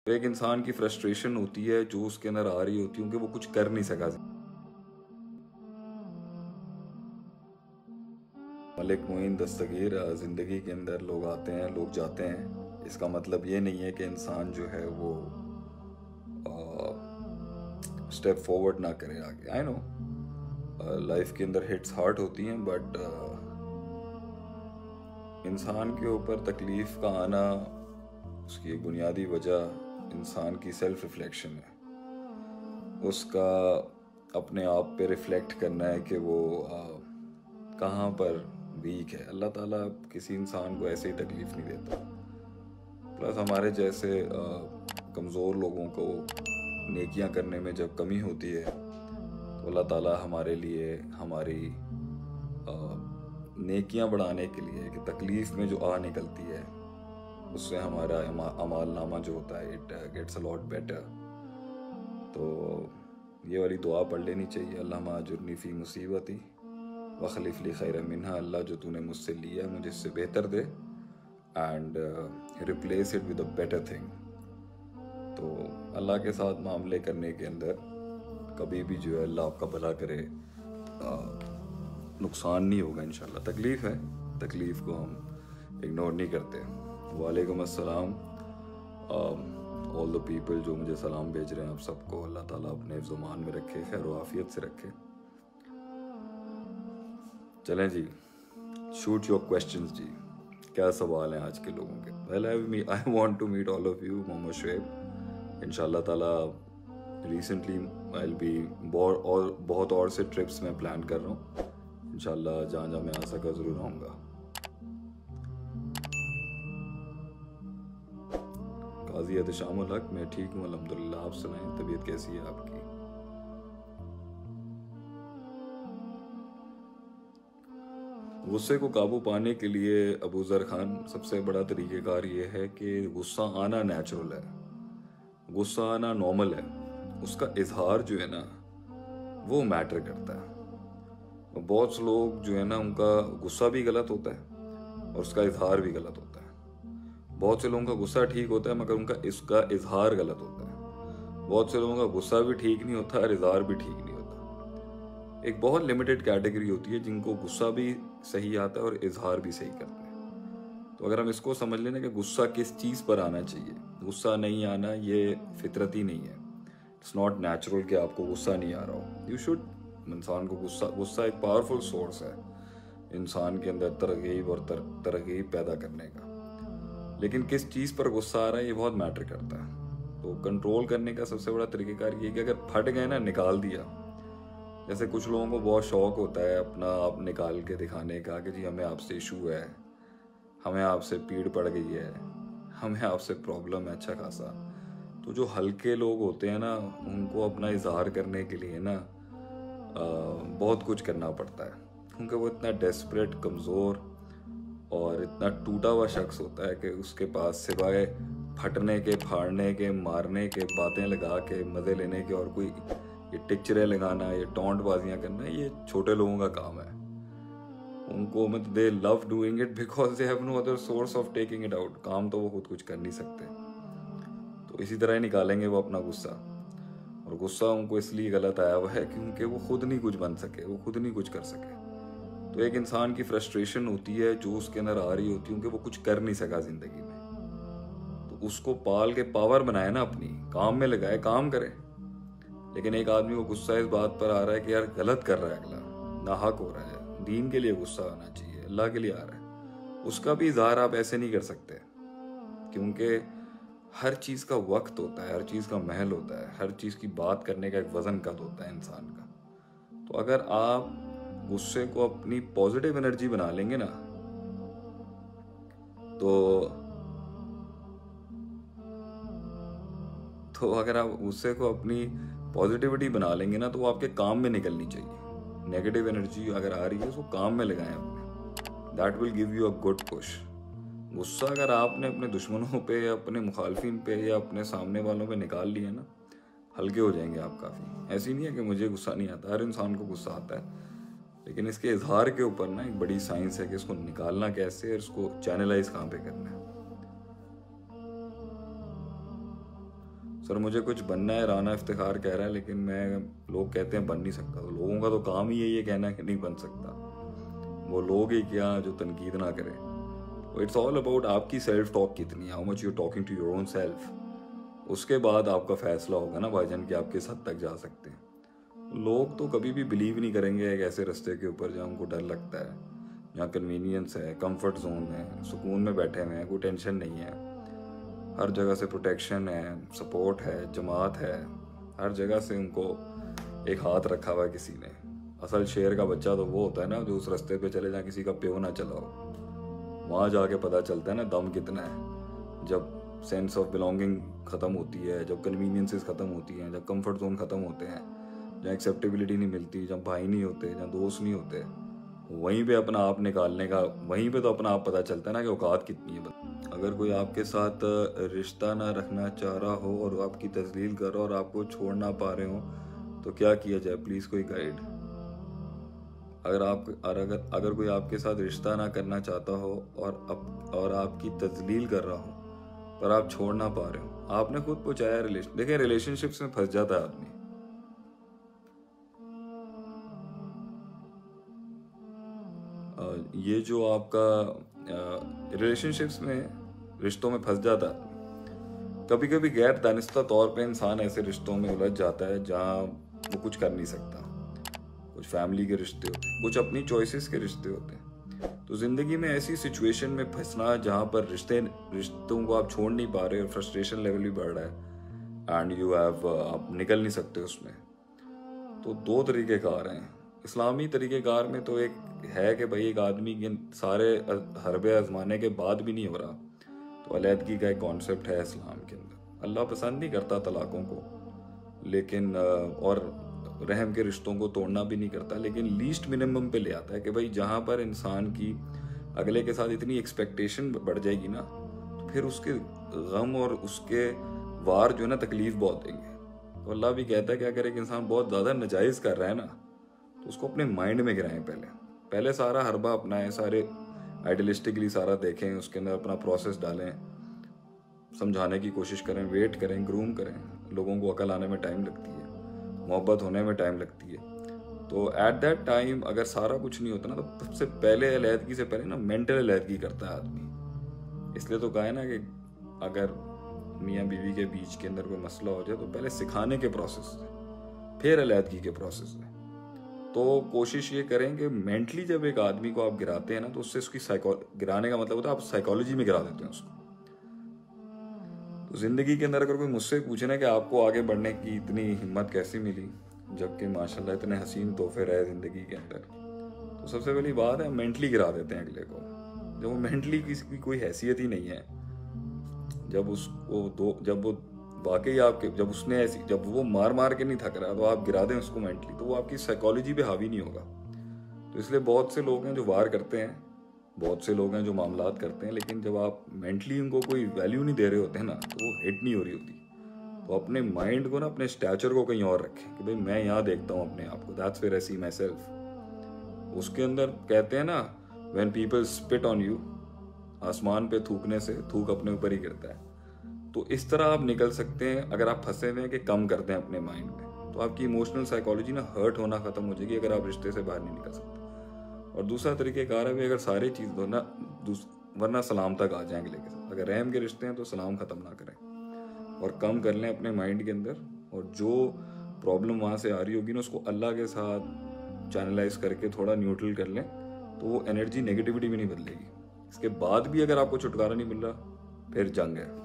तो एक इंसान की फ्रस्ट्रेशन होती है जो उसके अंदर आ रही होती है कि वो कुछ कर नहीं सका। मलिक मोइन दस्तगीर, ज़िंदगी के अंदर लोग आते हैं, लोग जाते हैं। इसका मतलब ये नहीं है कि इंसान जो है वो स्टेप फॉरवर्ड ना करे आगे। आई नो लाइफ के अंदर हिट्स हार्ड होती हैं, बट इंसान के ऊपर तकलीफ़ का आना, उसकी एक बुनियादी वजह इंसान की सेल्फ रिफ्लेक्शन है। उसका अपने आप पे रिफ्लेक्ट करना है कि वो कहाँ पर वीक है। अल्लाह ताला किसी इंसान को ऐसे ही तकलीफ़ नहीं देता। प्लस हमारे जैसे कमज़ोर लोगों को नेकियां करने में जब कमी होती है तो अल्लाह ताला हमारे लिए हमारी नेकियां बढ़ाने के लिए कि तकलीफ़ में जो आ निकलती है उससे हमारा अमाल नामा जो होता है it gets a lot better. तो ये वाली दुआ पढ़ लेनी चाहिए, अल्लाहुम्मा अजुरनी फ़ी मुसीबती वखलिफ़ ली खैर मिन्हा। अल्लाह जो तूने मुझसे लिया मुझे इससे बेहतर दे and replace it with a better thing. तो अल्लाह के साथ मामले करने के अंदर कभी भी जो है अल्लाह आपका भला करे, नुकसान नहीं होगा इंशाल्लाह। तकलीफ़ है, तकलीफ़ को हम इग्नोर नहीं करते। वालेकुम अस्सलाम ऑल द पीपल जो मुझे सलाम भेज रहे हैं, आप सबको अल्लाह ताला अपने हिफ्ज़-ओ-मान में रखे, खैर व आफियत से रखे। चलें जी, शूट योर क्वेश्चंस जी, क्या सवाल हैं आज के लोगों के। Well I want to meet all of you. Mohammad Shoaib इंशाल्लाह ताला रिसेंटली आई विल बी बहुत और से ट्रिप्स में प्लान कर रहा हूँ इंशाल्लाह। जहाँ जहाँ मैं आ सका ज़रूर आऊँगा। काजी एहतशामुल हक, मैं ठीक हूँ अल्हम्दुलिल्लाह। आप सुनाएं, तबीयत कैसी है आपकी? गुस्से को काबू पाने के लिए अबू ज़र खान सबसे बड़ा तरीक़ेकार ये है कि गुस्सा आना नेचुरल है, गुस्सा आना नॉर्मल है, उसका इजहार जो है ना वो मैटर करता है। बहुत से लोग जो है ना उनका गुस्सा भी गलत होता है और उसका इजहार भी गलत होता है। बहुत से लोगों का गुस्सा ठीक होता है मगर उनका इसका इजहार गलत होता है। बहुत से लोगों का गुस्सा भी ठीक नहीं होता और इजहार भी ठीक नहीं होता। एक बहुत लिमिटेड कैटेगरी होती है जिनको गुस्सा भी सही आता है और इजहार भी सही करते हैं। तो अगर हम इसको समझ लेना कि गुस्सा किस चीज़ पर आना चाहिए, गुस्सा नहीं आना ये फितरती नहीं है। इट्स नॉट नेचुरल कि आपको गुस्सा नहीं आ रहा हो। यू शुड, इंसान को गुस्सा एक पावरफुल सोर्स है इंसान के अंदर तरगीब और तरगीब पैदा करने का। लेकिन किस चीज़ पर गुस्सा आ रहा है ये बहुत मैटर करता है। तो कंट्रोल करने का सबसे बड़ा तरीक़ेकार ये कि अगर फट गए ना, निकाल दिया। जैसे कुछ लोगों को बहुत शौक होता है अपना आप निकाल के दिखाने का कि जी हमें आपसे इशू है, हमें आपसे पीड़ पड़ गई है, हमें आपसे प्रॉब्लम है अच्छा खासा। तो जो हल्के लोग होते हैं ना उनको अपना इजहार करने के लिए ना बहुत कुछ करना पड़ता है, क्योंकि वो इतना डेस्परेट, कमज़ोर और इतना टूटा हुआ शख्स होता है कि उसके पास सिवाय फटने के, फाड़ने के, मारने के, बातें लगा के, मज़े लेने के और कोई ये टिक्चरें लगाना, ये टॉन्ट बाजियाँ करना, ये छोटे लोगों का काम है। उनको मतलब they love doing it because they have no other source of taking it out. काम तो वो खुद कुछ कर नहीं सकते, तो इसी तरह ही निकालेंगे वो अपना गुस्सा। और गुस्सा उनको इसलिए गलत आया हुआ है क्योंकि वो खुद नहीं कुछ बन सके, वो खुद नहीं कुछ कर सके। तो एक इंसान की फ्रस्ट्रेशन होती है जो उसके अंदर आ रही होती है कि वो कुछ कर नहीं सका ज़िंदगी में। तो उसको पाल के पावर बनाए ना, अपनी काम में लगाए, काम करे। लेकिन एक आदमी को गुस्सा इस बात पर आ रहा है कि यार गलत कर रहा है, अगला नाहक हो रहा है, दीन के लिए गुस्सा आना चाहिए, अल्लाह के लिए आ रहा है, उसका भी इजहार आप ऐसे नहीं कर सकते। क्योंकि हर चीज़ का वक्त होता है, हर चीज़ का महल होता है, हर चीज़ की बात करने का एक वज़न कद होता है इंसान का। तो अगर आप गुस्से को अपनी पॉजिटिव एनर्जी बना लेंगे ना तो अगर आप गुस्से को अपनी पॉजिटिविटी बना लेंगे ना तो वो आपके काम में निकलनी चाहिए। नेगेटिव एनर्जी अगर आ रही है उसको काम में लगाएं अपने, that will give you a good push. गुस्सा अगर आपने अपने दुश्मनों पे या अपने मुखालफिन पे या अपने सामने वालों पे निकाल लिया ना, हल्के हो जाएंगे आप काफ़ी। ऐसी नहीं है कि मुझे गुस्सा नहीं आता, हर इंसान को गुस्सा आता है, लेकिन इसके इजहार के ऊपर ना एक बड़ी साइंस है कि इसको निकालना कैसे है, इसको चैनलाइज कहाँ पे करना है। सर मुझे कुछ बनना है, राना इफ्तिखार कह रहा है, लेकिन लोग कहते हैं बन नहीं सकता। तो लोगों का तो काम ही यही है कहना कि नहीं बन सकता। वो लोग ही क्या जो तनकीद ना करें। इट्स ऑल अबाउट आपकी सेल्फ टॉक कितनी, how much you talking to your own self. उसके बाद आपका फैसला होगा ना भाईजान कि आप किस हद तक जा सकते हैं। लोग तो कभी भी बिलीव नहीं करेंगे एक ऐसे रास्ते के ऊपर जहाँ उनको डर लगता है, जहाँ कन्वीनियंस है, कंफर्ट जोन है, सुकून में बैठे हुए हैं, कोई टेंशन नहीं है, हर जगह से प्रोटेक्शन है, सपोर्ट है, जमात है, हर जगह से उनको एक हाथ रखा हुआ है किसी ने। असल शेर का बच्चा तो वो होता है ना जो उस रास्ते पे चले जहाँ किसी का प्यो ना चला हो। वहाँ जाके पता चलता है ना दम कितना है, जब सेंस ऑफ बिलोंगिंग ख़त्म होती है, जब कन्वीनियंसेस ख़त्म होती हैं, जब कंफर्ट जोन ख़त्म होते हैं, जहाँ एक्सेप्टेबिलिटी नहीं मिलती, जहाँ भाई नहीं होते, जहाँ दोस्त नहीं होते, वहीं पे अपना आप निकालने का, वहीं पे तो अपना आप पता चलता है ना कि औकात कितनी है। अगर कोई आपके साथ रिश्ता ना रखना चाह रहा हो और आपकी तजलील कर रहा हो और आपको छोड़ ना पा रहे हो तो क्या किया जाए, प्लीज़ कोई गाइड। अगर कोई आपके साथ रिश्ता ना करना चाहता हो और आपकी तजलील कर रहा हो पर आप छोड़ ना पा रहे हो, आपने खुद पहुंचाया देखिए रिलेशनशिप्स में फंस जाता है आदमी। ये जो आपका रिलेशनशिप्स में रिश्तों में फंस जाता है, कभी कभी गैर दानिस्ता तौर पे इंसान ऐसे रिश्तों में उलझ जाता है जहाँ वो कुछ कर नहीं सकता। कुछ फैमिली के रिश्ते होते हैं, कुछ अपनी चॉइसेस के रिश्ते होते हैं। तो जिंदगी में ऐसी सिचुएशन में फंसना जहाँ पर रिश्तों को आप छोड़ नहीं पा रहे और फ्रस्ट्रेशन लेवल भी बढ़ रहा है एंड आप निकल नहीं सकते उसमें, तो दो तरीक़ेकार हैं। इस्लामी तरीक़ेकार में तो एक है कि भाई एक आदमी के सारे हरबे आजमाने के बाद भी नहीं हो रहा तो अलहदगी का एक कॉन्सेप्ट है इस्लाम के अंदर। अल्लाह पसंद नहीं करता तलाक़ों को, लेकिन और रहम के रिश्तों को तोड़ना भी नहीं करता, लेकिन लीस्ट मिनिमम पे ले आता है कि भाई जहाँ पर इंसान की अगले के साथ इतनी एक्सपेक्टेशन बढ़ जाएगी ना तो फिर उसके गम और उसके वार जो है ना तकलीफ बहुत देंगे। तो अल्लाह भी कहता है कि अगर एक इंसान बहुत ज़्यादा नाजायज़ कर रहा है ना तो उसको अपने माइंड में गिराएं। पहले सारा हरबा अपनाएं, सारे आइडियलिस्टिकली सारा देखें, उसके अंदर अपना प्रोसेस डालें, समझाने की कोशिश करें, वेट करें, ग्रूम करें। लोगों को अकल आने में टाइम लगती है, मोहब्बत होने में टाइम लगती है। तो एट दैट टाइम अगर सारा कुछ नहीं होता ना तो सबसे पहले अलहदगी से पहले ना मेंटल अलहदगी करता है आदमी। इसलिए तो कहा है ना कि अगर मियाँ बीवी के बीच के अंदर कोई मसला हो जाए तो पहले सिखाने के प्रोसेस से फिर अलहदगी के प्रोसेस में। तो कोशिश ये करें कि मेंटली जब एक आदमी को आप गिराते हैं ना तो उससे उसकी गिराने का मतलब होता है आप साइकोलॉजी में गिरा देते हैं उसको। तो ज़िंदगी के अंदर अगर कोई मुझसे पूछे ना कि आपको आगे बढ़ने की इतनी हिम्मत कैसे मिली जबकि माशाल्लाह इतने हसीन तोहफे रहे ज़िंदगी के अंदर, तो सबसे पहली बात है मेंटली गिरा देते हैं अगले को। जब वो मेंटली किसी की कोई हैसियत ही नहीं है, जब वो वाकई आपके जब वो मार के नहीं थक रहा तो आप गिरा दें उसको मेंटली, तो वो आपकी साइकोलॉजी पे हावी नहीं होगा। तो इसलिए बहुत से लोग हैं जो वार करते हैं, बहुत से लोग हैं जो मामलात करते हैं, लेकिन जब आप मेंटली उनको कोई वैल्यू नहीं दे रहे होते हैं ना तो वो हिट नहीं हो रही होती। तो अपने माइंड को ना, अपने स्टैचर को कहीं और रखें कि भाई मैं यहाँ देखता हूँ अपने आप को, that's where I see my self. उसके अंदर कहते हैं ना when people spit on you, आसमान पे थूकने से थूक अपने ऊपर ही गिरता है। तो इस तरह आप निकल सकते हैं अगर आप फंसे हुए हैं कि कम करते हैं अपने माइंड में, तो आपकी इमोशनल साइकोलॉजी ना हर्ट होना खत्म हो जाएगी अगर आप रिश्ते से बाहर नहीं निकल सकते। और दूसरा तरीक़ेकार है भी अगर सारी चीज़ दो ना, वरना सलाम तक आ जाएंगे अगले के साथ। अगर रहम के रिश्ते हैं तो सलाम ख़त्म ना करें और कम कर लें अपने माइंड के अंदर, और जो प्रॉब्लम वहाँ से आ रही होगी ना उसको अल्लाह के साथ चैनलाइज करके थोड़ा न्यूट्रल कर लें, तो वो एनर्जी नेगेटिविटी में नहीं बदलेगी। इसके बाद भी अगर आपको छुटकारा नहीं मिल रहा फिर जंग है।